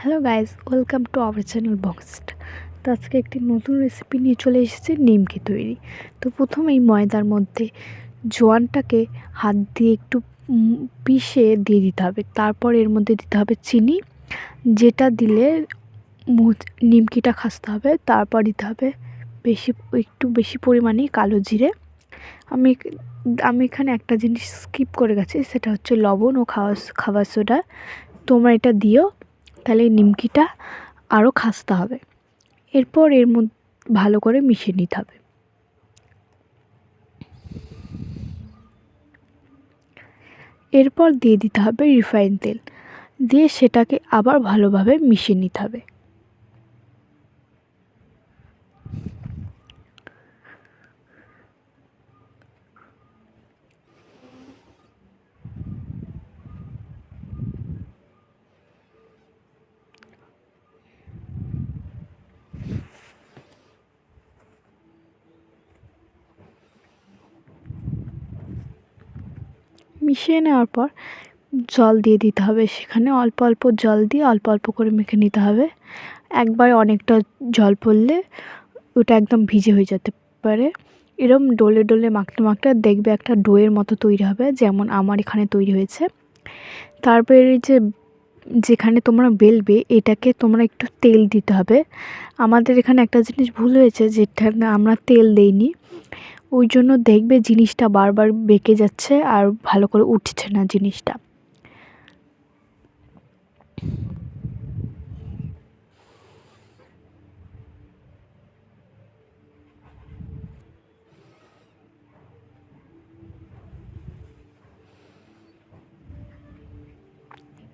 Hello guys, welcome to our channel boxed. তো আজকে একটি নতুন রেসিপি নিয়ে চলে এসেছি, নিমকি তৈরি। তো প্রথমেই ময়দার মধ্যে জোয়ানটাকে হাত দিয়ে একটু পিষে দিয়ে দিতে হবে। তারপর এর মধ্যে দিতে হবে চিনি, যেটা দিলে নিমকিটা খাসতে হবে। তারপর দিতে হবে একটু বেশি পরিমাণে কালো জিরে। আমি আমি এখানে একটা জিনিস স্কিপ করে গেছি, সেটা হচ্ছে লবণ ও খাবার সোডা। তোমরা এটা দিও, তাহলে নিমকিটা আরও খাস্তে হবে। এরপর এর মধ্যে ভালো করে মিশিয়ে নিতে হবে। এরপর দিয়ে দিতে হবে রিফাইন তেল, দিয়ে সেটাকে আবার ভালোভাবে মিশিয়ে নিতে হবে। মিশিয়ে নেওয়ার পর জল দিয়ে দিতে হবে। সেখানে অল্প অল্প জল দিয়ে অল্প অল্প করে মেখে নিতে হবে। একবার অনেকটা জল পড়লে ওটা একদম ভিজে হয়ে যেতে পারে। এরম ডলে ডলে মাখতে মাখতে দেখবে একটা ডোয়ের মতো তৈরি হবে, যেমন আমার এখানে তৈরি হয়েছে। তারপরে যেখানে তোমরা বেলবে, এটাকে তোমরা একটু তেল দিতে হবে। আমাদের এখানে একটা জিনিস ভুল হয়েছে, যেটা আমরা তেল দেইনি, ওই জন্য দেখবে জিনিসটা বারবার বেঁকে যাচ্ছে আর ভালো করে উঠছে না জিনিসটা।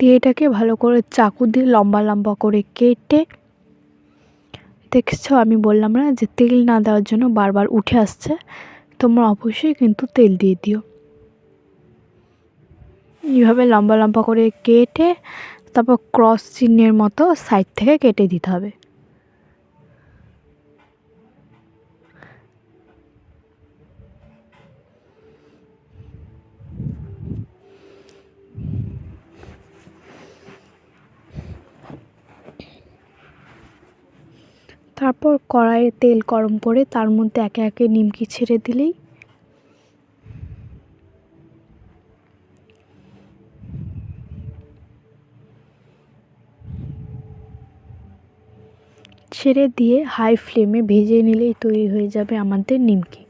দিয়ে এটাকে ভালো করে চাকু দিয়ে লম্বা লম্বা করে কেটে, দেখছো আমি বললাম না যে তেল না দেওয়ার জন্য বারবার উঠে আসছে, তোমরা অবশ্যই কিন্তু তেল দিয়ে দিও। এইভাবে লম্বা লম্বা করে কেটে তারপর ক্রস চিহ্নের মতো সাইড থেকে কেটে দিতে হবে। তারপর কড়াইয়ে তেল গরম করে তার মধ্যে একে একে নিমকি ছেড়ে দিলেই ছেড়ে দিয়ে হাই ফ্লেমে ভেজে নিলেই তৈরি হয়ে যাবে আমাদের নিমকি।